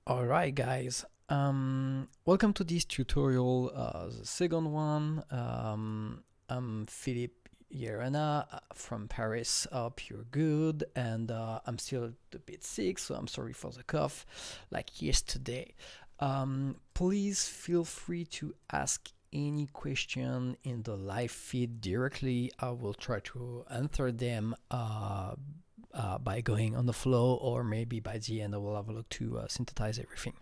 Alright guys, welcome to this tutorial, the second one. I'm Philippe Llerena from Paris. Hope you're good, and I'm still a bit sick, so I'm sorry for the cough, like yesterday. Please feel free to ask any question in the live feed directly. I will try to answer them by going on the flow, or maybe by the end I will have a look to synthesize everything.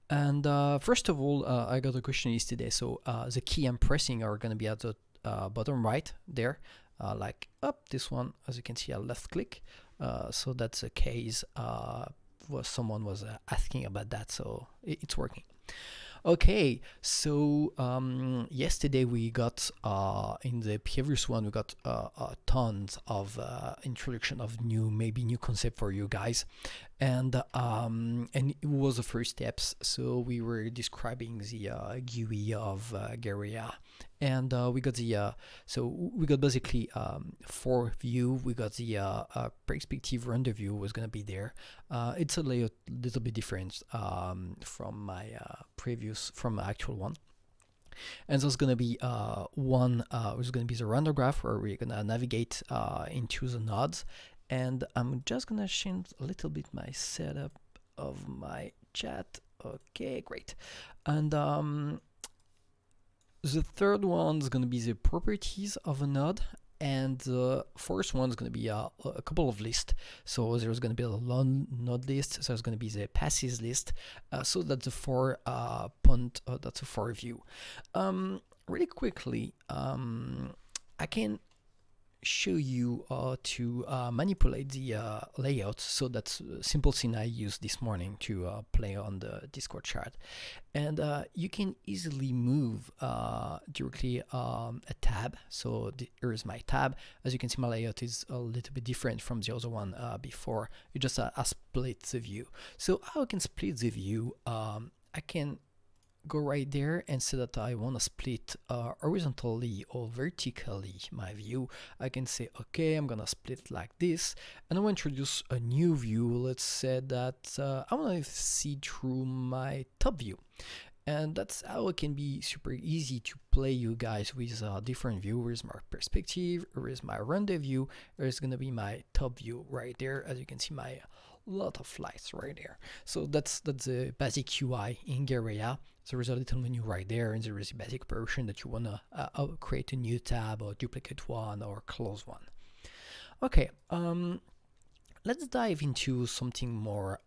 And first of all, I got a question yesterday. So the key I'm pressing are going to be at the bottom right there, like up this one. As you can see, I left click. So that's the case. Someone was asking about that, so it's working. Okay, so yesterday we got in the previous one we got tons of introduction of maybe new concept for you guys, and it was the first steps. So we were describing the GUI of Guerilla, and we got the so we got basically four view. We got the perspective render view was gonna be there. It's a little bit different from my from my actual one. And there's gonna be one there's gonna be the render graph where we're gonna navigate into the nodes. And I'm just gonna change a little bit my setup of my chat. Okay, great. And the third one is going to be the properties of a node, and the fourth one is going to be a couple of lists. So there's going to be a long node list, so there's going to be the passes list. So that's a that's a for view. Really quickly, I can show you to manipulate the layout. So that's a simple thing I used this morning to play on the Discord chat. And you can easily move directly a tab. So here is my tab. As you can see, my layout is a little bit different from the other one before. You just split the view. So how I can split the view? I can go right there and say that I want to split horizontally or vertically my view. I can say, okay, I'm gonna split like this, and I want to introduce a new view. Let's say that I want to see through my top view. And that's how it can be super easy to play you guys with different view. Here's my perspective, here's my render view, here's gonna be my top view right there. As you can see, my lot of lights right there. So that's the basic UI in Guerilla. There is a little menu right there, and there is a basic operation that you wanna create a new tab or duplicate one or close one. Okay, let's dive into something more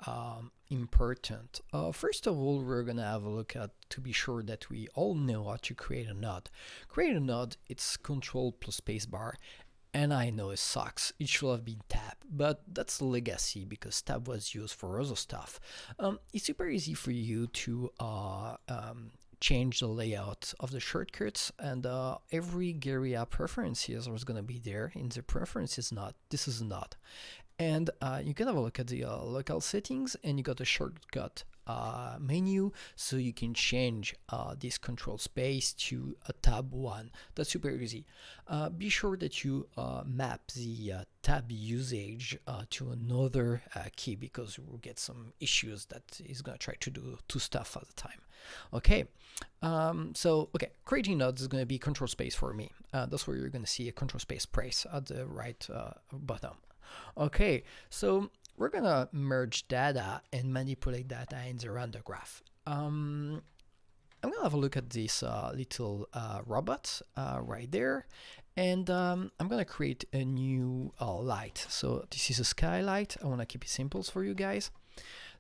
important. First of all, we're gonna have a look at, to be sure that we all know how to create a node. Create a node, it's Control plus Spacebar, and I know it sucks. It should have been tab, but that's a legacy because tab was used for other stuff. It's super easy for you to change the layout of the shortcuts, and every Guerilla preferences is going to be there in the preferences node. This is not. And you can have a look at the local settings, and you got a shortcut menu, so you can change this control space to a tab 1. That's super easy. Be sure that you map the tab usage to another key, because you will get some issues that is going to try to do two stuff at a time. Okay, okay, creating nodes is going to be control space for me. That's where you're going to see a control space press at the right bottom. Okay, so we're gonna merge data and manipulate data in the render graph. I'm gonna have a look at this little robot right there, and I'm gonna create a new light. So this is a skylight. I wanna keep it simple for you guys.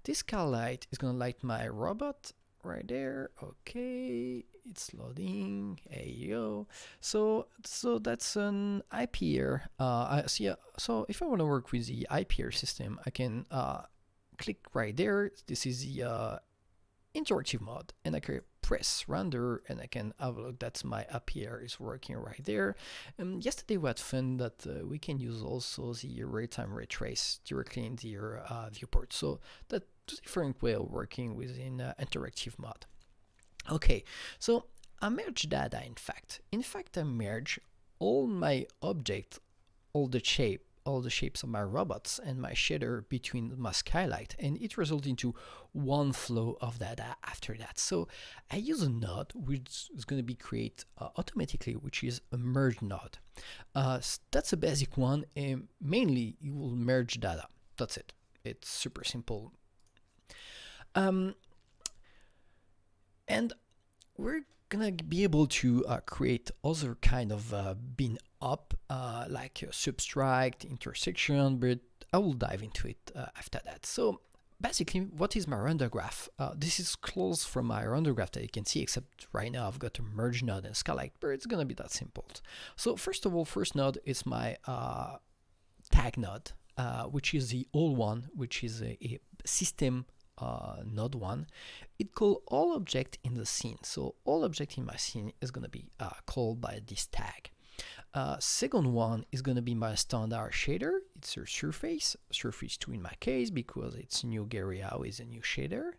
This skylight is gonna light my robot right there. Okay, it's loading. Hey yo. So that's an IPR. So if I want to work with the IPR system, I can click right there. This is the interactive mode, and I can press render, and I can have a look. That's my IPR is working right there. Yesterday we had fun that we can use also the real-time ray trace directly in the viewport. So that's a different way of working within interactive mode. Okay, so I merge data. In fact, I merge all my objects, all the shape all the shapes of my robots and my shader between my skylight, and it results into one flow of data after that. So I use a node which is going to be created automatically, which is a merge node. That's a basic one, and mainly you will merge data. That's it. It's super simple. And we're gonna be able to create other kind of bin up, like subtract, intersection, but I will dive into it after that. So basically, what is my render graph? This is close from my render graph that you can see, except right now I've got a merge node and skylight, but it's gonna be that simple. So first of all, first node is my tag node, which is the old one, which is a system node one. It call all object in the scene. So all object in my scene is going to be called by this tag. Second one is going to be my standard shader. It's a surface 2 in my case, because it's new Guerilla with a new shader.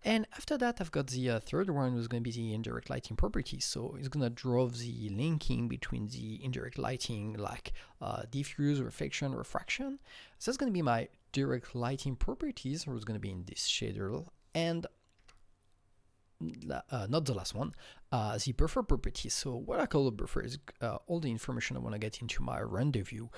And after that, I've got the third one, who's going to be the indirect lighting properties. So it's going to draw the linking between the indirect lighting, like diffuse, reflection, refraction. So that's going to be my direct lighting properties, or it's going to be in this shader. And not the last one, the buffer properties. So what I call a buffer is all the information I want to get into my render view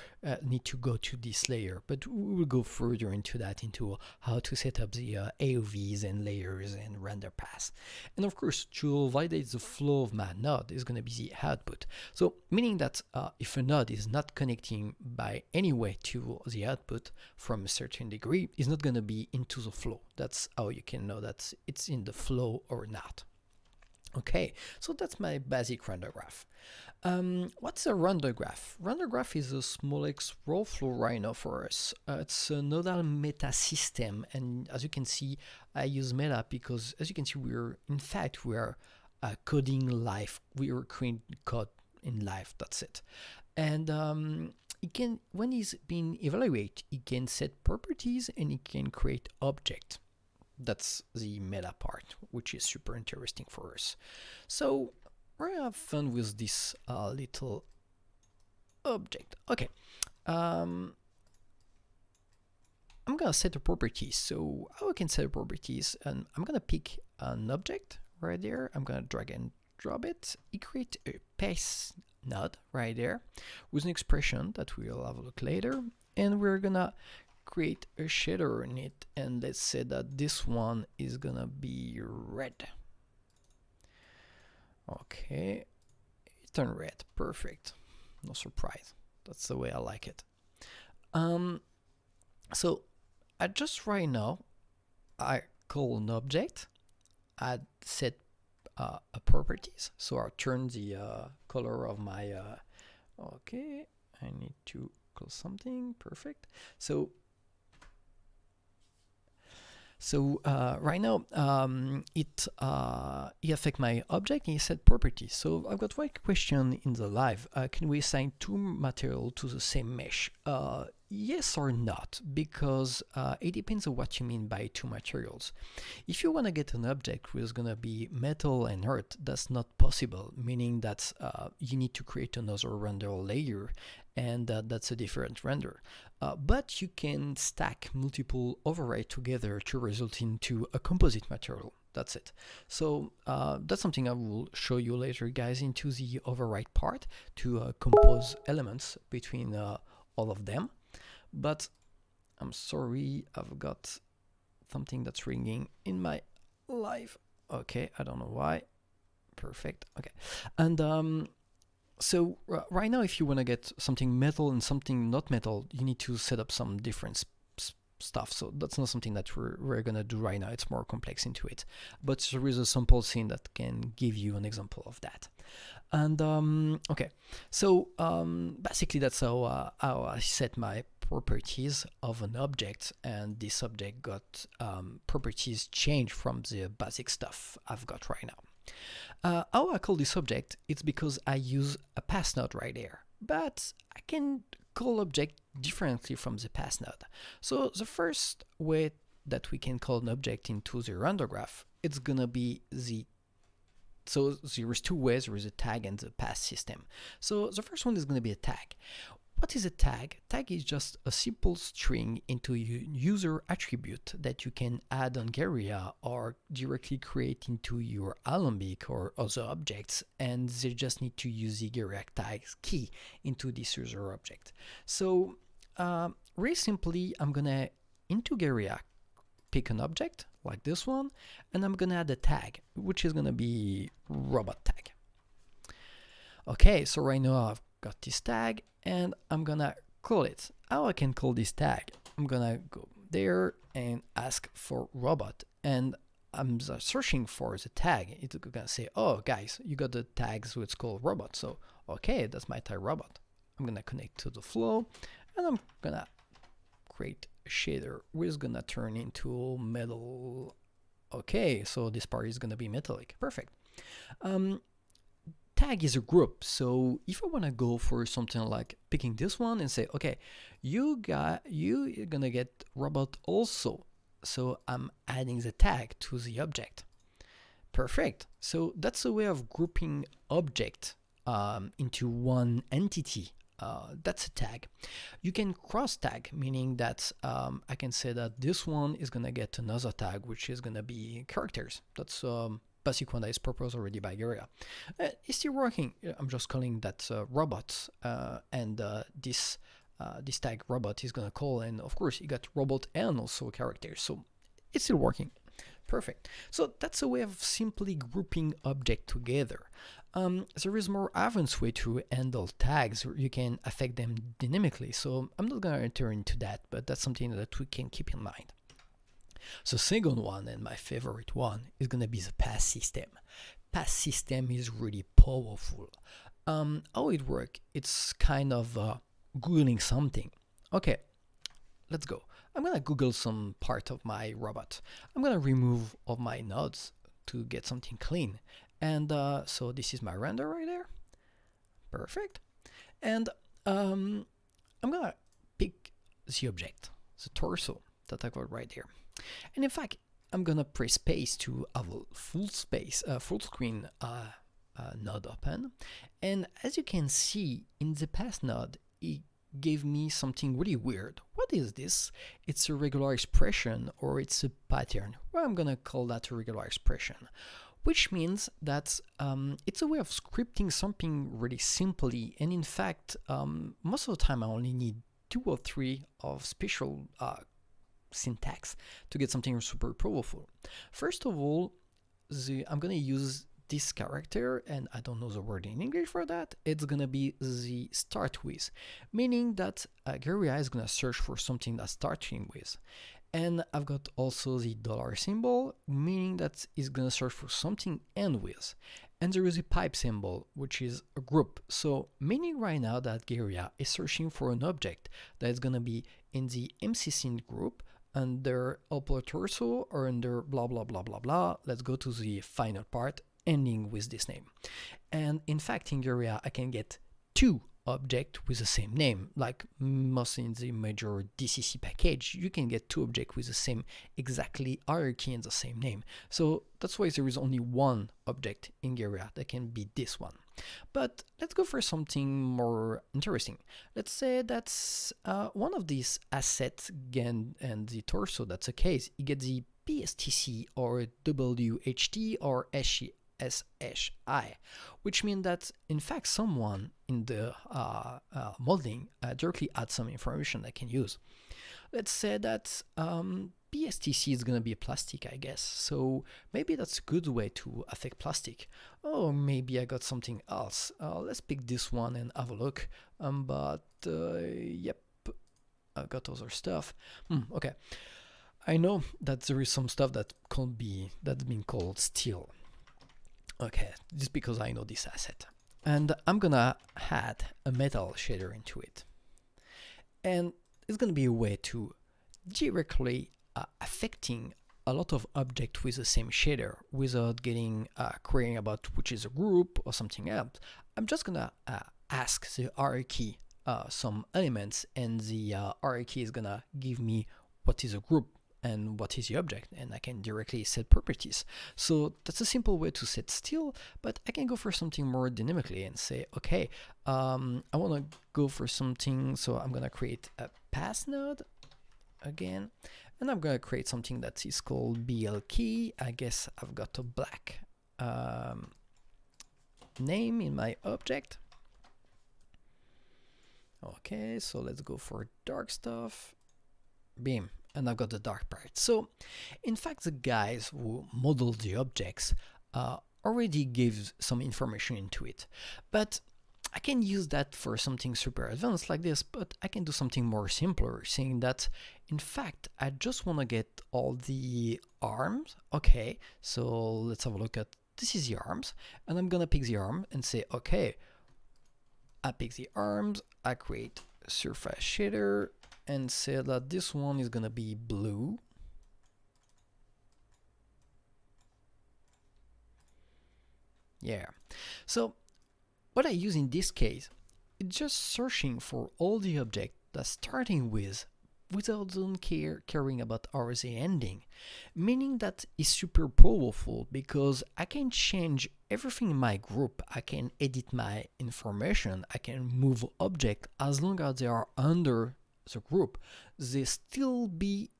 need to go to this layer, but we will go further into that, into how to set up the AOVs and layers and render paths. And of course, to validate the flow of my node is going to be the output. So meaning that if a node is not connecting by any way to the output from a certain degree, it's not going to be into the flow. That's how you can know that it's in the flow or not. Okay, so that's my basic render graph. What's a render graph? Render graph is a small X raw flow right now for us. It's a nodal meta system, and as you can see, I use meta because, as you can see, we are coding live. We are creating code in live. That's it. And it can, when it's being evaluated, it can set properties and it can create object. That's the meta part, which is super interesting for us. So we're gonna have fun with this little object. Okay, I'm gonna set the properties. So how I can set the properties, and I'm gonna pick an object right there. I'm gonna drag and drop it. It creates a path node right there with an expression that we'll have a look later, and we're gonna create a shader in it, and let's say that this one is gonna be red. Okay, it turned red. Perfect. No surprise. That's the way I like it. So I just right now I call an object. I set a properties. So I'll turn the color of my. Okay, I need to call something. Perfect. So right now it affects my object and it set properties. So I've got one question in the live. Can we assign two material to the same mesh? Yes or not, because it depends on what you mean by two materials. If you want to get an object which is going to be metal and earth, that's not possible, meaning that you need to create another render layer, and that's a different render. But you can stack multiple override together to result into a composite material. That's it. So that's something I will show you later, guys, into the override part to compose elements between all of them. But I'm sorry, I've got something that's ringing in my live. Okay, I don't know why. Perfect. Okay, and so right now, if you want to get something metal and something not metal, you need to set up some different stuff. So that's not something that we're gonna do right now. It's more complex into it. But there is a sample scene that can give you an example of that. And okay, so basically that's how I set my properties of an object, and this object got properties changed from the basic stuff I've got right now. How I call this object, it's because I use a pass node right there, but I can call object differently from the pass node. So the first way that we can call an object into the render graph, it's gonna be the So there is two ways. There is a tag and the pass system. So the first one is going to be a tag. What is a tag? Tag is just a simple string into a user attribute that you can add on Guerilla or directly create into your Alembic or other objects, and they just need to use the Guerilla tags key into this user object. So really simply, I'm gonna into Guerilla pick an object like this one, and I'm gonna add a tag, which is gonna be robot tag. Okay, so right now I've got this tag, and I'm gonna call it. How I can call this tag? I'm gonna go there and ask for robot, and I'm searching for the tag. It's gonna say, oh guys, you got the tag, so it's called robot. So okay, that's my tag robot. I'm gonna connect to the flow, and I'm gonna create a shader which is gonna turn into metal. Okay, so this part is gonna be metallic. Perfect. Tag is a group, so if I want to go for something like picking this one and say, okay, you're gonna get robot also, so I'm adding the tag to the object. Perfect. So that's a way of grouping object into one entity. That's a tag. You can cross tag, meaning that I can say that this one is gonna get another tag, which is gonna be characters. That's basic one that is proposed already by Guerilla. It's still working. I'm just calling that robots, and this tag robot is gonna call, and of course you got robot and also characters, so it's still working. Perfect. So that's a way of simply grouping objects together. There is more advanced way to handle tags. You can affect them dynamically, so I'm not gonna enter into that, but that's something that we can keep in mind. So second one, and my favorite one, is gonna be the pass system. Pass system is really powerful. How it works? It's kind of googling something. Okay, let's go. I'm gonna Google some part of my robot. I'm gonna remove all my nodes to get something clean. And so this is my render right there. Perfect. And I'm gonna pick the object, the torso that I got right there. And in fact, I'm gonna press space to have a full screen node open. And as you can see in the pass node, it gave me something really weird. What is this? It's a regular expression, or it's a pattern. Well, I'm gonna call that a regular expression, which means that it's a way of scripting something really simply. And in fact, most of the time I only need 2 or 3 of special syntax to get something super powerful. First of all, I'm gonna use this character, and I don't know the word in English for that. It's gonna be the start with, meaning that Guerilla is gonna search for something that's starting with. And I've got also the dollar symbol, meaning that it's gonna search for something end with. And there is a pipe symbol, which is a group. So meaning right now that Guerilla is searching for an object that is gonna be in the MCSync group under upload torso or under blah blah blah blah blah. Let's go to the final part ending with this name. And in fact, in Guerilla, I can get 2 objects with the same name. Like mostly in the major DCC package, you can get 2 objects with the same exactly hierarchy and the same name. So that's why there is only 1 object in Guerilla that can be this one. But let's go for something more interesting. Let's say that's one of these assets, again, and the torso, that's a case. You get the PSTC or WHT or SSI, which means that in fact someone in the modeling directly adds some information I can use. Let's say that PSTC is going to be a plastic, I guess, so maybe that's a good way to affect plastic. Or maybe I got something else. Let's pick this one and have a look. Yep, I've got other stuff. Okay, I know that there is some stuff that's been called steel. Okay, just because I know this asset. And I'm gonna add a metal shader into it. And it's gonna be a way to directly affecting a lot of objects with the same shader without getting querying about which is a group or something else. I'm just gonna ask the hierarchy some elements, and the hierarchy is gonna give me what is a group and what is the object, and I can directly set properties. So that's a simple way to set still, but I can go for something more dynamically and say, okay, I want to go for something, so I'm gonna create a pass node again, and I'm gonna create something that is called BL key. I guess I've got a black name in my object. Okay, so let's go for dark stuff. Beam, and I've got the dark part. So in fact, the guys who modeled the objects already gave some information into it, but I can use that for something super advanced like this, but I can do something more simpler, saying that in fact I just want to get all the arms. Okay, so let's have a look at this is the arms, and I'm gonna pick the arm and say, okay, I pick the arms, I create surface shader and say that this one is gonna be blue. Yeah, so what I use in this case is just searching for all the objects that's starting with without caring about RSA ending, meaning that is super powerful because I can change everything in my group. I can edit my information, I can move objects as long as they are under the group. They still be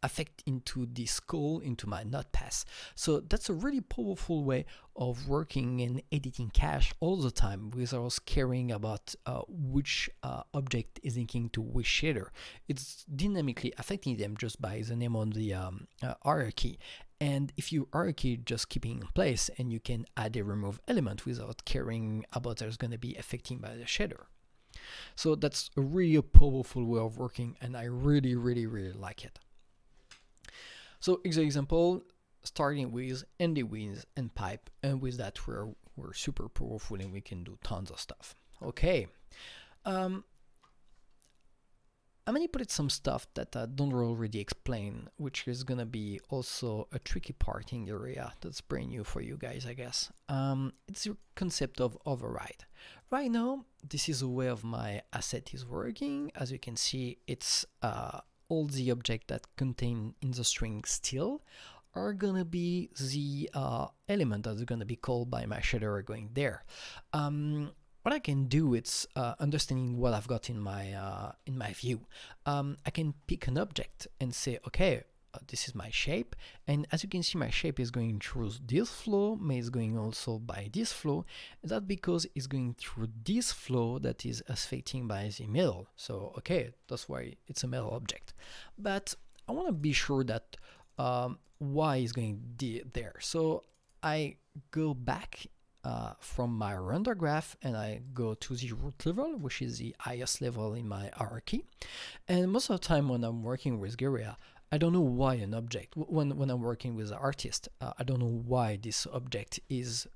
affect into this call into my node pass. So that's a really powerful way of working and editing cache all the time without caring about which object is linking to which shader. It's dynamically affecting them just by the name on the hierarchy. And if you hierarchy just keeping in place, and you can add a remove element without caring about there's going to be affecting by the shader. So that's a really powerful way of working, and I really like it. So example, starting with ND wins and pipe, and with that we're super powerful and we can do tons of stuff. Okay, I manipulate some stuff that I don't already explain, which is gonna be also a tricky part in Guerilla that's brand new for you guys, I guess. It's the concept of override. Right now, this is the way of my asset is working. As you can see, it's all the objects that contain in the string still are gonna be the element that's gonna be called by my shader going there. What I can do is understanding what I've got in my view. I can pick an object and say, okay, this is my shape, and as you can see, my shape is going through this flow, is going also by this flow. That's because it's going through this flow that is affecting by the middle. So okay, that's why it's a middle object. But I want to be sure that y is going there. So I go back from my render graph and I go to the root level, which is the highest level in my hierarchy. And most of the time when I'm working with Guerilla, I don't know why an object, when I'm working with an artist, I don't know why this object is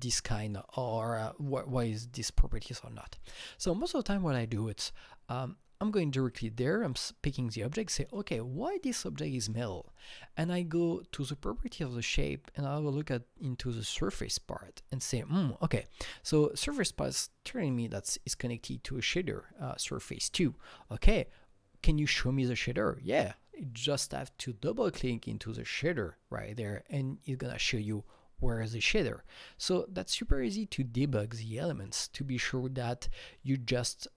this kind, or why is this properties or not. So most of the time what I do, it's I'm going directly there, I'm picking the object, say, okay, why this object is metal? And I go to the property of the shape and I will look into the surface part and say, okay, so surface part is telling me that it's connected to a shader, surface 2. Okay, can you show me the shader? Yeah, you just have to double click into the shader right there and it's gonna show you where is the shader. So that's super easy to debug the elements to be sure that you just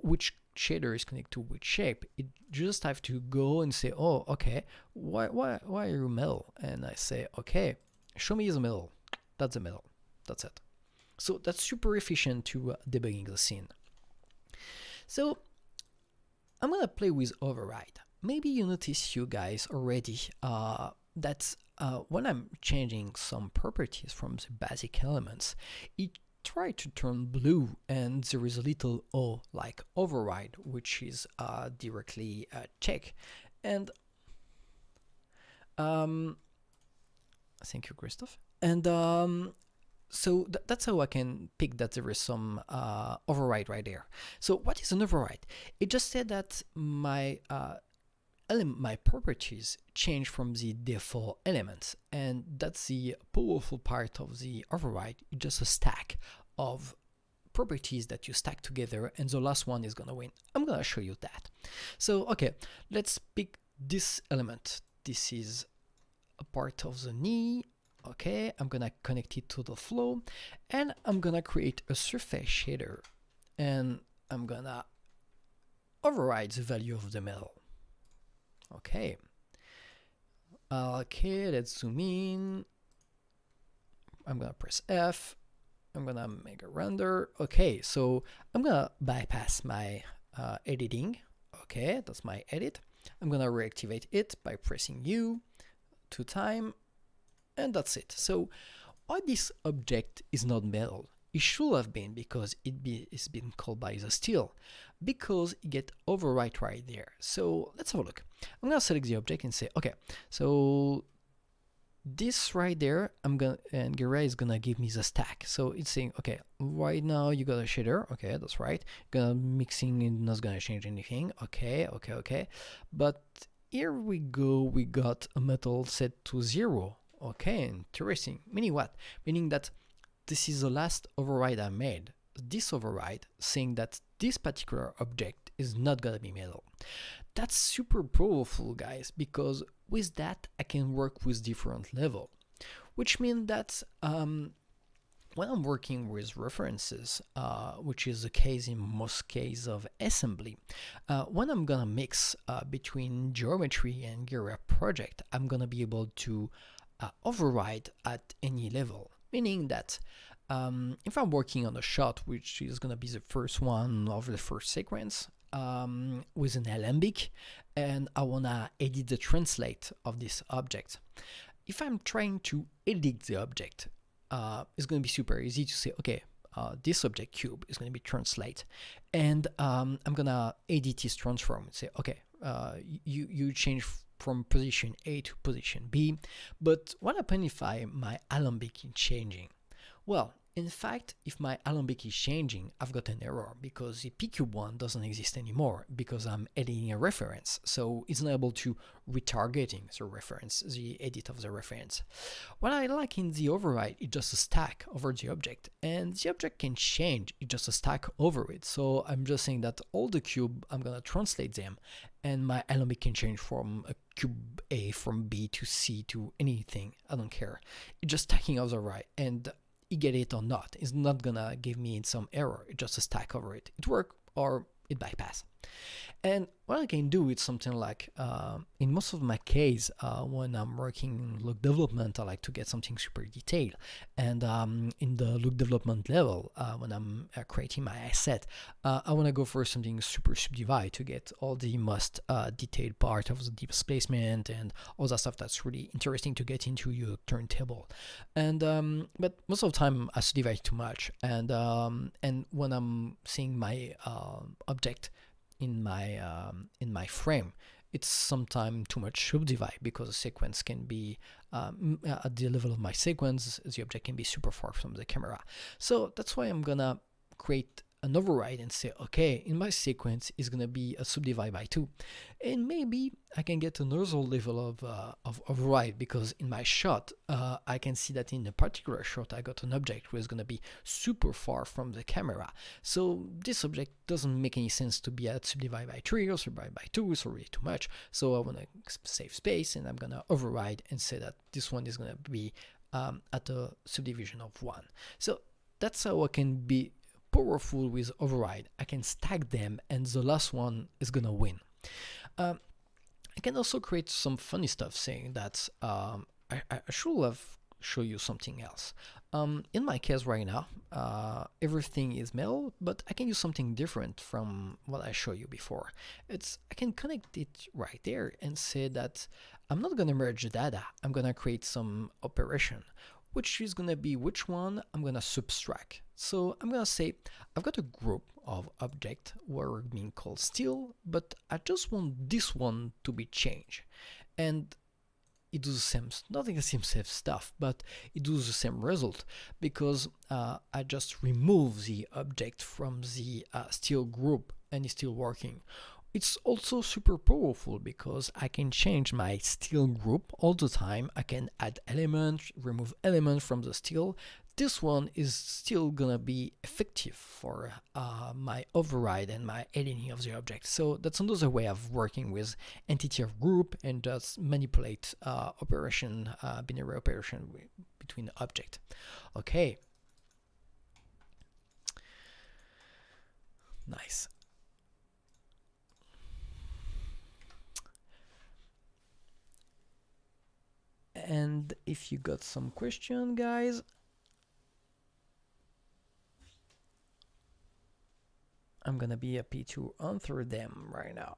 which shader is connected to which shape. You just have to go and say, oh, okay, why are you metal? And I say, okay, show me the middle. That's the middle. That's it. So that's super efficient to debugging the scene. So I'm gonna play with override. Maybe you notice, you guys, already that when I'm changing some properties from the basic elements, it tries to turn blue, and there is a little O like override, which is directly check. And thank you, Christoph. And so that's how I can pick that there is some override right there. So what is an override? It just said that my properties change from the default elements, and that's the powerful part of the override. It's just a stack of properties that you stack together, and the last one is gonna win. I'm gonna show you that. So okay, let's pick this element, this is a part of the knee. Okay, I'm gonna connect it to the flow, and I'm gonna create a surface shader, and I'm gonna override the value of the metal. Okay. Okay, let's zoom in. I'm gonna press F. I'm gonna make a render. Okay, so I'm gonna bypass my editing. Okay, that's my edit. I'm gonna reactivate it by pressing U 2 times, and that's it. So why this object is not metal? It should have been because it's been called by the steel, because it get overwrite right there. So let's have a look. I'm gonna select the object and say, okay, so this right there, and Guerilla is gonna give me the stack. So it's saying, okay, right now you got a shader. Okay, that's right. Gonna mixing is not gonna change anything. Okay. But here we go. We got a metal set to 0. Okay, interesting. Meaning what? Meaning that this is the last override I made. This override saying that this particular object is not gonna be metal. That's super powerful, guys, because with that I can work with different level, which means that when I'm working with references, which is the case in most cases of assembly, when I'm gonna mix between geometry and Guerilla project, I'm gonna be able to override at any level, meaning that if I'm working on a shot, which is gonna be the first one of the first sequence, with an alembic, and I wanna edit the translate of this object. If I'm trying to edit the object, it's gonna be super easy to say, okay, this object cube is gonna be translate, and I'm gonna edit this transform and say, okay, you change from position A to position B, but what happens if my alembic is changing? Well, in fact, if my alembic is changing, I've got an error because the pcube1 doesn't exist anymore because I'm editing a reference. So it's not able to retargeting the reference, the edit of the reference. What I like in the override is just a stack over the object, and the object can change, it's just a stack over it. So I'm just saying that all the cube, I'm gonna translate them, and my alembic can change from a cube A, from B to C to anything, I don't care. It's just stacking over the right, and you get it or not. It's not gonna give me some error. It's just a stack over it. It work or it bypass. And what I can do is something like, in most of my case, when I'm working in look development, I like to get something super detailed. And in the look development level, when I'm creating my asset, I want to go for something super subdivide to get all the most detailed part of the displacement and all that stuff that's really interesting to get into your turntable. And but most of the time I subdivide too much. And when I'm seeing my object in my frame, it's sometimes too much subdivide because the sequence can be at the level of my sequence, the object can be super far from the camera. So that's why I'm gonna create an override and say, okay, in my sequence is gonna be a subdivide by 2, and maybe I can get another level of override because in my shot I can see that in a particular shot I got an object which is gonna be super far from the camera. So this object doesn't make any sense to be at subdivide by 3 or subdivide by 2. It's already too much. So I wanna save space, and I'm gonna override and say that this one is gonna be at a subdivision of 1. So that's how I can be powerful with override. I can stack them, and the last one is gonna win. I can also create some funny stuff, saying that I should have show you something else. In my case right now, everything is metal, but I can use something different from what I showed you before. I can connect it right there and say that I'm not gonna merge the data. I'm gonna create some operation, which is gonna be which one I'm gonna subtract. So I'm gonna say I've got a group of objects were being called steel, but I just want this one to be changed, and it does the same, not the same stuff, but it does the same result because I just remove the object from the steel group and it's still working. It's also super powerful because I can change my steel group all the time. I can add elements, remove elements from the steel. this one is still gonna be effective for my override and my editing of the object. So that's another way of working with entity of group and just manipulate binary operation between the object. Okay. Nice. And if you got some question, guys, I'm gonna be happy to answer them right now.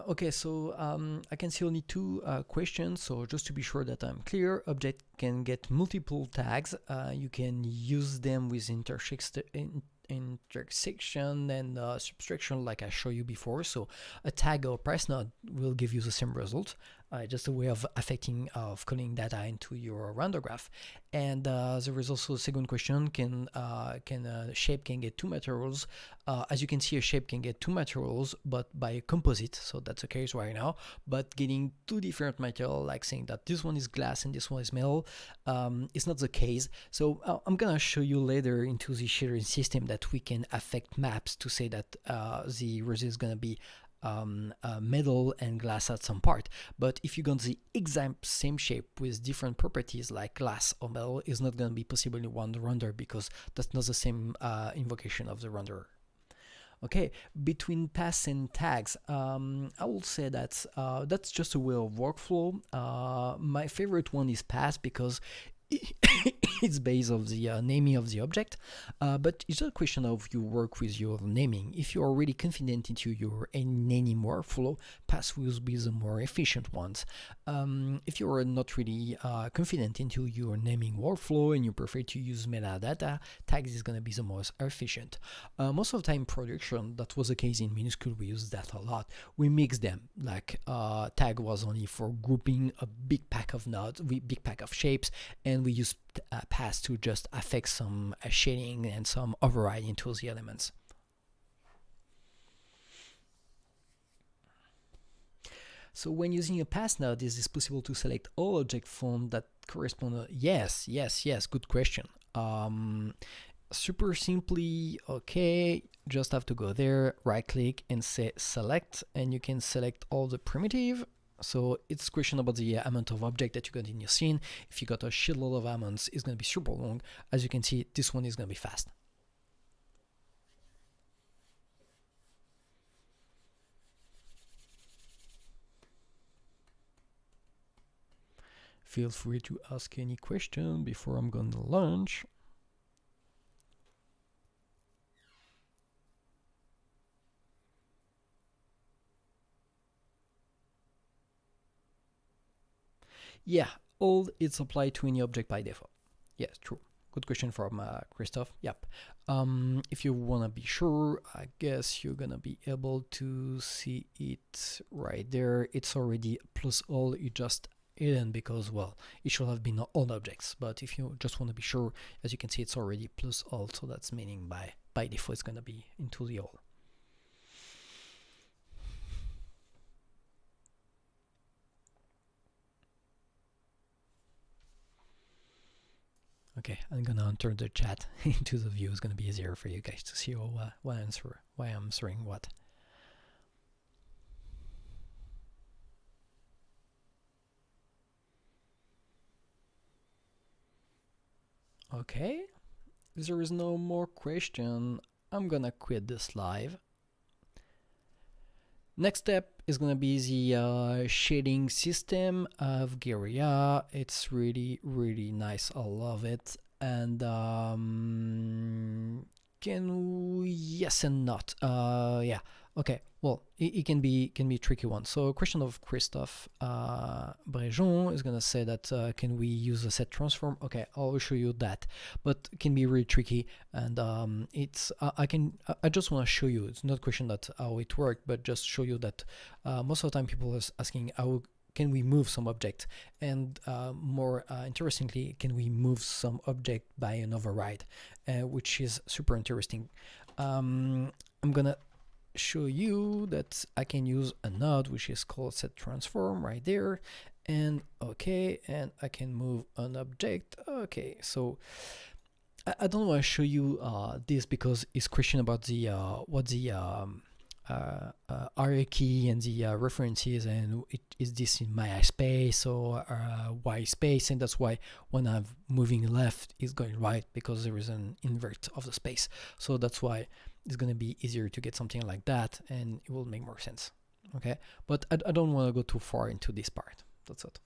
Okay, so I can see only two questions. So just to be sure that I'm clear, object can get multiple tags. You can use them with intersection and subtraction like I showed you before. So a tag or price node will give you the same result, just a way of calling data into your render graph. And there is also a second question: can a shape can get two materials? As you can see, a shape can get two materials, but by a composite. So that's the case right now. But getting two different material, like saying that this one is glass and this one is metal, is not the case. So I'm gonna show you later into the shading system that we can affect maps to say that the result is gonna be metal and glass at some part. But if you got the exact same shape with different properties like glass or metal, is not going to be possible in one render because that's not the same invocation of the renderer. Okay, between paths and tags, I will say that that's just a way of workflow. My favorite one is path because it's based on the naming of the object, but it's a question of you work with your naming. If you are really confident into your naming workflow, paths will be the more efficient ones. If you are not really confident into your naming workflow and you prefer to use metadata, tags is going to be the most efficient. Most of the time in production, that was the case in minuscule, we use that a lot. We mix them, like tag was only for grouping a big pack of nodes, big pack of shapes, and we use paths to just affect some shading and some override into the elements. So when using a path node, is it possible to select all object forms that correspond? Yes, good question. Super simply, okay, just have to go there, right click and say select, and you can select all the primitive. So it's a question about the amount of object that you got in your scene. If you got a shitload of amounts, it's going to be super long. As you can see, this one is going to be fast. Feel free to ask any question before I'm going to launch. Yeah, all it's applied to any object by default. Yes, true. Good question from Christoph. Yep. If you want to be sure, I guess you're going to be able to see it right there. It's already plus all. You just hidden because, well, it should have been all objects. But if you just want to be sure, as you can see, it's already plus all. So that's meaning by default, it's going to be into the all. Okay, I'm gonna enter the chat into the view. It's gonna be easier for you guys to see why I'm answering what. Okay, if there is no more question, I'm gonna quit this live. Next step is gonna be the shading system of Guerilla. It's really nice. I love it. And can we, yes and not. Yeah. Okay. Well, it can be a tricky one. So, a question of Christophe Brejon is gonna say that can we use a set transform? Okay, I'll show you that, but it can be really tricky. And it's I just want to show you. It's not a question that how it worked, but just show you that most of the time people are asking how can we move some object? And more interestingly, can we move some object by an override, which is super interesting. I'm gonna show you that I can use a node which is called set transform right there, and okay, and I can move an object. Okay, so I don't want to show you this because it's question about the what the hierarchy and the references, and is this in my space or y space, and that's why when I'm moving left it's going right, because there is an invert of the space. So that's why it's going to be easier to get something like that, and it will make more sense. Okay, but I don't want to go too far into this part. That's it.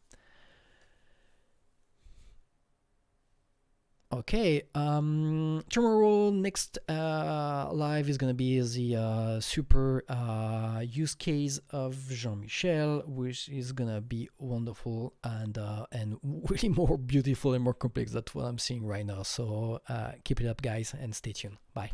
Okay, tomorrow next live is gonna be the super use case of Jean-Michel, which is gonna be wonderful and really more beautiful and more complex than what I'm seeing right now. So keep it up, guys, and stay tuned. Bye.